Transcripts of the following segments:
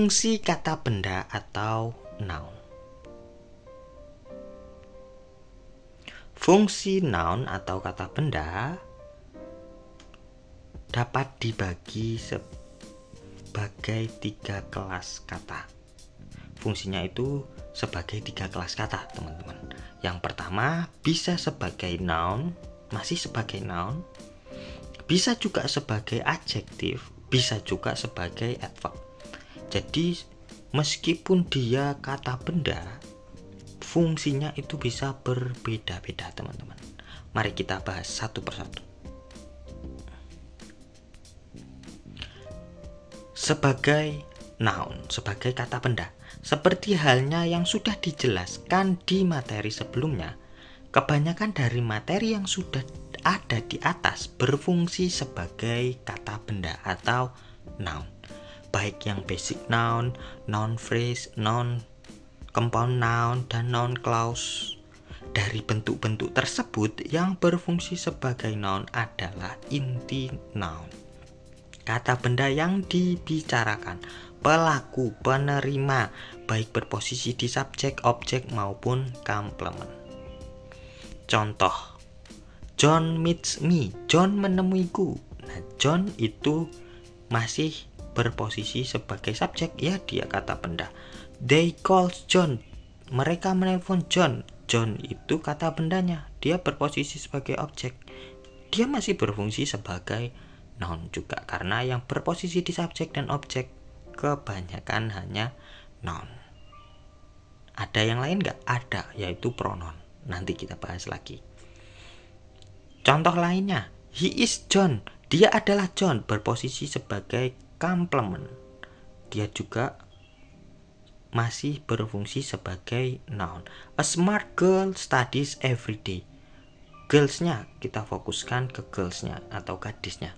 Fungsi kata benda atau noun. Fungsi noun atau kata benda dapat dibagi sebagai 3 kelas kata. Fungsinya itu sebagai 3 kelas kata, teman-teman. Yang pertama, bisa sebagai noun, masih sebagai noun, bisa juga sebagai adjektif, bisa juga sebagai adverb. Jadi meskipun dia kata benda, fungsinya itu bisa berbeda-beda, teman-teman. Mari kita bahas satu persatu. Sebagai noun, sebagai kata benda, seperti halnya yang sudah dijelaskan di materi sebelumnya, kebanyakan dari materi yang sudah ada di atas berfungsi sebagai kata benda atau noun. Baik yang basic noun, noun phrase, noun compound noun, dan noun clause. Dari bentuk-bentuk tersebut, yang berfungsi sebagai noun adalah inti noun. Kata benda yang dibicarakan, pelaku, penerima, baik berposisi di subjek, objek, maupun komplement. Contoh, John meets me, John menemuiku. Nah, John itu masih berposisi sebagai subjek, ya, dia kata benda. They calls John, mereka menelpon John. John itu kata bendanya, dia berposisi sebagai objek, dia masih berfungsi sebagai noun juga, karena yang berposisi di subjek dan objek kebanyakan hanya noun. Ada yang lain nggak? Ada, yaitu pronoun. Nanti kita bahas lagi. Contoh lainnya, he is John, dia adalah John, berposisi sebagai komplement. Dia juga masih berfungsi sebagai noun. A smart girl studies every day. Girls-nya kita fokuskan ke girls-nya atau gadisnya.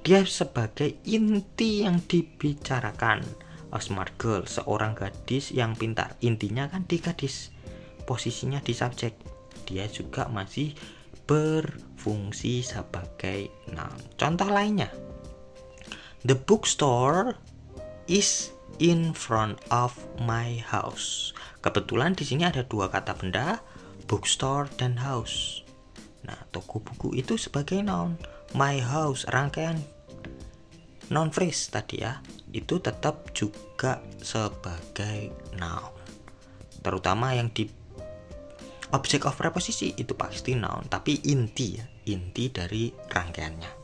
Dia sebagai inti yang dibicarakan. A smart girl, seorang gadis yang pintar. Intinya kan di gadis, posisinya di subjek. Dia juga masih berfungsi sebagai noun. Contoh lainnya, the bookstore is in front of my house. Kebetulan di sini ada 2 kata benda, bookstore dan house. Nah, toko buku itu sebagai noun. My house, rangkaian noun phrase tadi ya, itu tetap juga sebagai noun. Terutama yang di object of preposisi itu pasti noun, tapi inti ya, inti dari rangkaiannya.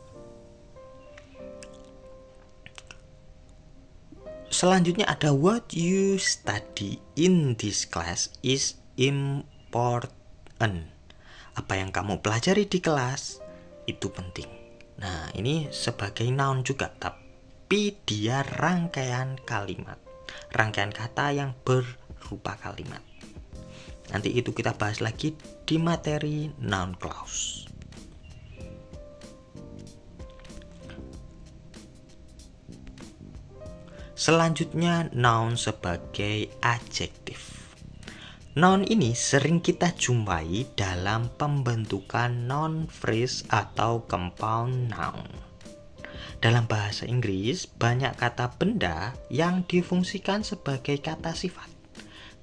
Selanjutnya ada what you study in this class is important. Apa yang kamu pelajari di kelas itu penting. Nah, ini sebagai noun juga, tapi dia rangkaian kalimat, rangkaian kata yang berupa kalimat. Nanti itu kita bahas lagi di materi noun clause. Selanjutnya, noun sebagai adjektif. Noun ini sering kita jumpai dalam pembentukan noun phrase atau compound noun. Dalam bahasa Inggris, banyak kata benda yang difungsikan sebagai kata sifat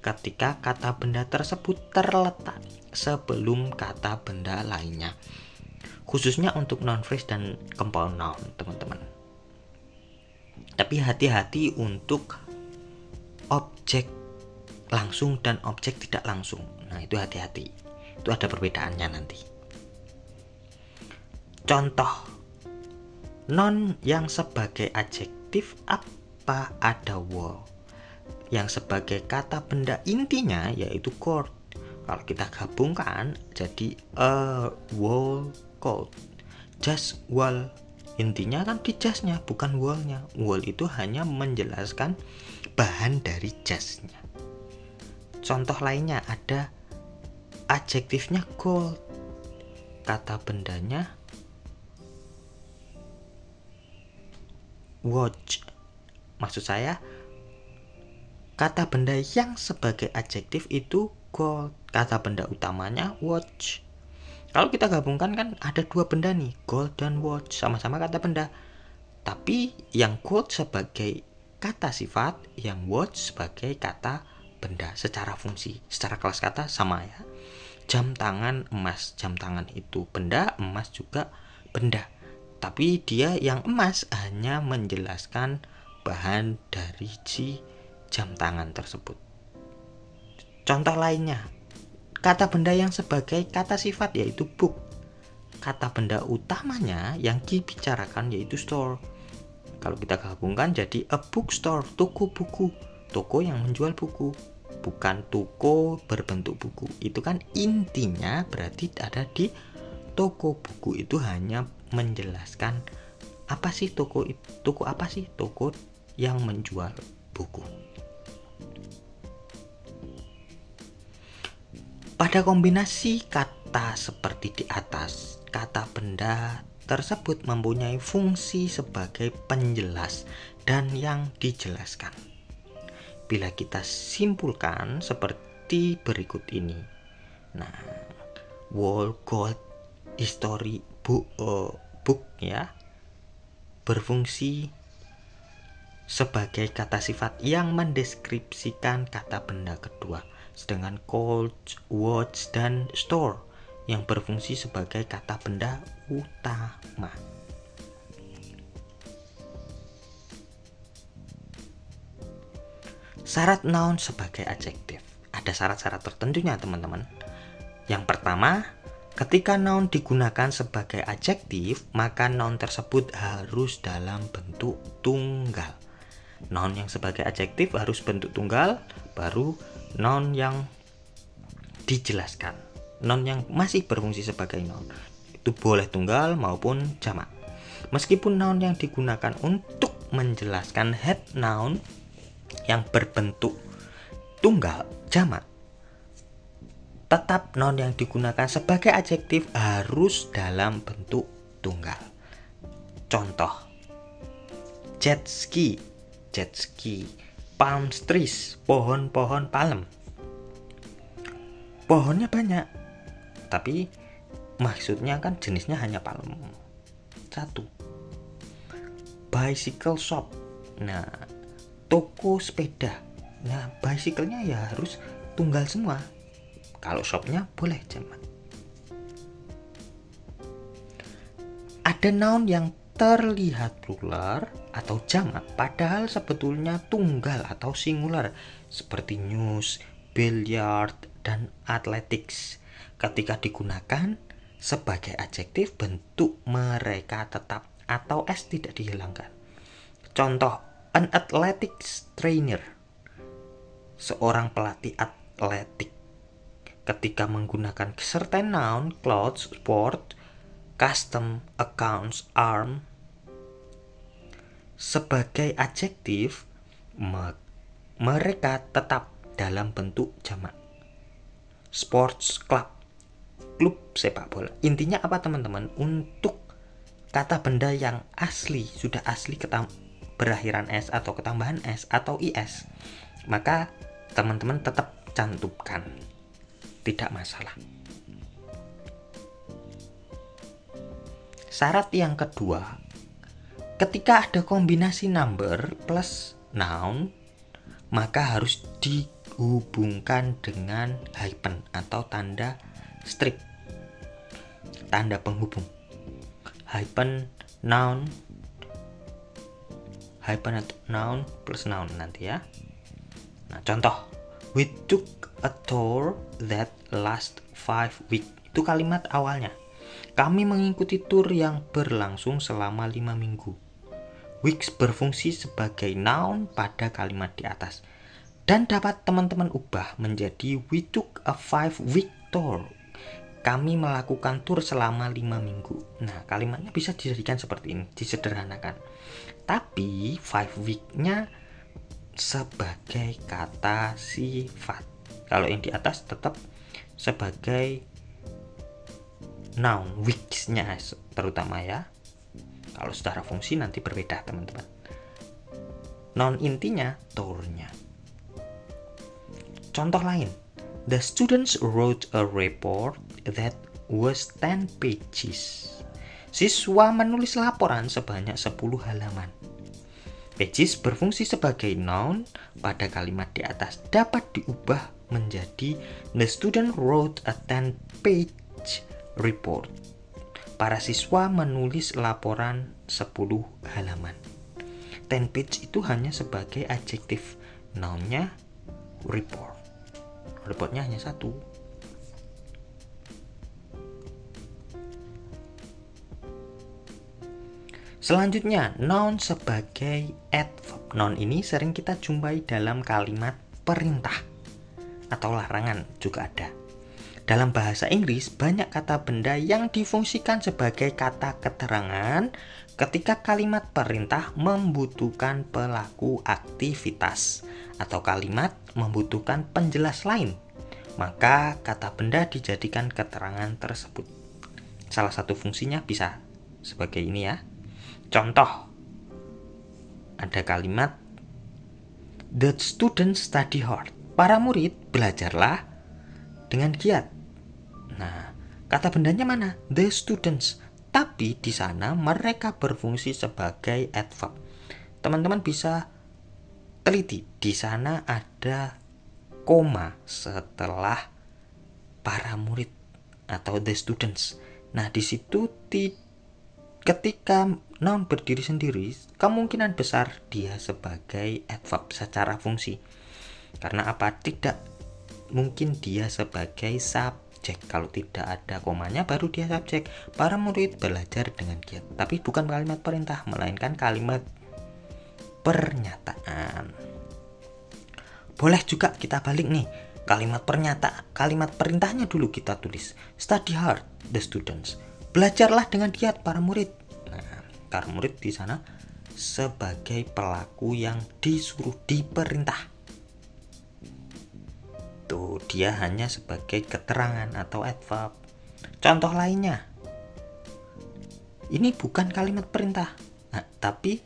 ketika kata benda tersebut terletak sebelum kata benda lainnya, khususnya untuk noun phrase dan compound noun, teman-teman. Tapi hati-hati untuk objek langsung dan objek tidak langsung. Nah, itu hati-hati, itu ada perbedaannya nanti. Contoh noun yang sebagai adjektif apa? Ada wall. Yang sebagai kata benda intinya yaitu coat. Kalau kita gabungkan jadi a wall coat. Just wall, intinya kan di jasnya, bukan wallnya. Wall itu hanya menjelaskan bahan dari jasnya. Contoh lainnya ada adjektifnya gold, kata bendanya watch. Maksud saya, kata benda yang sebagai adjektif itu gold, kata benda utamanya watch. Kalau kita gabungkan kan ada 2 benda nih, gold dan watch, sama-sama kata benda. Tapi yang gold sebagai kata sifat, yang watch sebagai kata benda secara fungsi. Secara kelas kata sama ya. Jam tangan emas, jam tangan itu benda, emas juga benda. Tapi dia yang emas hanya menjelaskan bahan dari si jam tangan tersebut. Contoh lainnya, kata benda yang sebagai kata sifat yaitu book. Kata benda utamanya yang dibicarakan yaitu store. Kalau kita gabungkan jadi a bookstore, toko buku. Toko yang menjual buku, bukan toko berbentuk buku. Itu kan intinya berarti ada di toko buku. Itu hanya menjelaskan apa sih toko apa sih? Toko yang menjual buku. Pada kombinasi kata seperti di atas, kata benda tersebut mempunyai fungsi sebagai penjelas dan yang dijelaskan. Bila kita simpulkan seperti berikut ini. Nah, wall, gold, history, book ya, berfungsi sebagai kata sifat yang mendeskripsikan kata benda kedua. Sedangkan coach, watch, dan store yang berfungsi sebagai kata benda utama. Syarat noun sebagai adjektif. Ada syarat-syarat tertentunya teman-teman. Yang pertama, ketika noun digunakan sebagai adjektif, maka noun tersebut harus dalam bentuk tunggal. Noun yang sebagai adjektif harus bentuk tunggal, baru noun yang dijelaskan. Noun yang masih berfungsi sebagai noun itu boleh tunggal maupun jamak. Meskipun noun yang digunakan untuk menjelaskan head noun yang berbentuk tunggal jamak, tetap noun yang digunakan sebagai adjektif harus dalam bentuk tunggal. Contoh, jet ski, palm trees, pohon-pohon palem. Pohonnya banyak, tapi maksudnya kan jenisnya hanya palem. Satu. Bicycle shop. Nah, toko sepeda. Nah, bicycle-nya ya harus tunggal semua. Kalau shopnya boleh jamak. Ada noun yang terlihat plural atau jamak padahal sebetulnya tunggal atau singular, seperti news, billiard, dan athletics. Ketika digunakan sebagai adjektif, bentuk mereka tetap atau s tidak dihilangkan. Contoh, an athletics trainer, seorang pelatih atletik. Ketika menggunakan certain noun, clothes, sport, custom, accounts, arm sebagai adjektif, mereka tetap dalam bentuk jamak. Sports club, klub sepak bola. Intinya apa teman-teman? Untuk kata benda yang asli, sudah asli berakhiran s atau ketambahan s atau is, maka teman-teman tetap cantumkan, tidak masalah. Syarat yang kedua, ketika ada kombinasi number plus noun, maka harus dihubungkan dengan hyphen atau tanda strip, tanda penghubung. Hyphen noun, hyphen atau noun plus noun nanti ya. Nah, contoh, we took a tour that last 5 weeks. Itu kalimat awalnya. Kami mengikuti tur yang berlangsung selama 5 minggu. Weeks berfungsi sebagai noun pada kalimat di atas. Dan dapat teman-teman ubah menjadi we took a 5-week tour. Kami melakukan tur selama 5 minggu. Nah, kalimatnya bisa dijadikan seperti ini, disederhanakan. Tapi 5 week-nya sebagai kata sifat. Kalau yang di atas tetap sebagai noun, weeks-nya terutama ya. Kalau secara fungsi nanti berbeda teman-teman. Noun intinya tournya. Contoh lain, the students wrote a report that was 10 pages. Siswa menulis laporan sebanyak 10 halaman. Pages berfungsi sebagai noun pada kalimat di atas dapat diubah menjadi the student wrote a 10-page report. Para siswa menulis laporan 10 halaman. 10 page itu hanya sebagai adjektif, nounnya report. Reportnya hanya satu. Selanjutnya, noun sebagai adverb. Noun ini sering kita jumpai dalam kalimat perintah atau larangan juga ada. Dalam bahasa Inggris, banyak kata benda yang difungsikan sebagai kata keterangan ketika kalimat perintah membutuhkan pelaku aktivitas atau kalimat membutuhkan penjelas lain. Maka kata benda dijadikan keterangan tersebut. Salah satu fungsinya bisa sebagai ini ya. Contoh, ada kalimat the students study hard. Para murid belajarlah dengan giat. Nah, kata bendanya mana? The students. Tapi di sana mereka berfungsi sebagai adverb. Teman-teman bisa teliti. Di sana ada koma setelah para murid atau the students. Nah, di situ ketika noun berdiri sendiri, kemungkinan besar dia sebagai adverb secara fungsi. Karena apa? Tidak mungkin dia sebagai subjek. Kalau tidak ada komanya baru dia subjek. Para murid belajar dengan giat. Tapi bukan kalimat perintah, melainkan kalimat pernyataan. Boleh juga kita balik nih. Kalimat perintahnya dulu kita tulis. Study hard, the students. Belajarlah dengan giat para murid. Nah, para murid di sana sebagai pelaku yang disuruh, diperintah. Tuh, dia hanya sebagai keterangan atau adverb. Contoh lainnya. Ini bukan kalimat perintah. Nah, tapi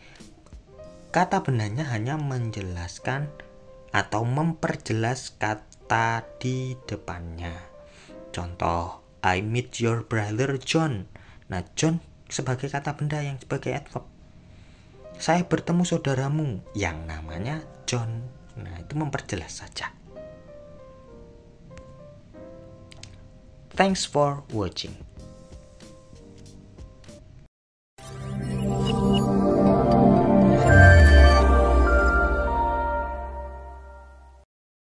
kata bendanya hanya menjelaskan atau memperjelas kata di depannya. Contoh, I meet your brother John. Nah, John sebagai kata benda yang sebagai adverb. Saya bertemu saudaramu yang namanya John. Nah, itu memperjelas saja. Thanks for watching.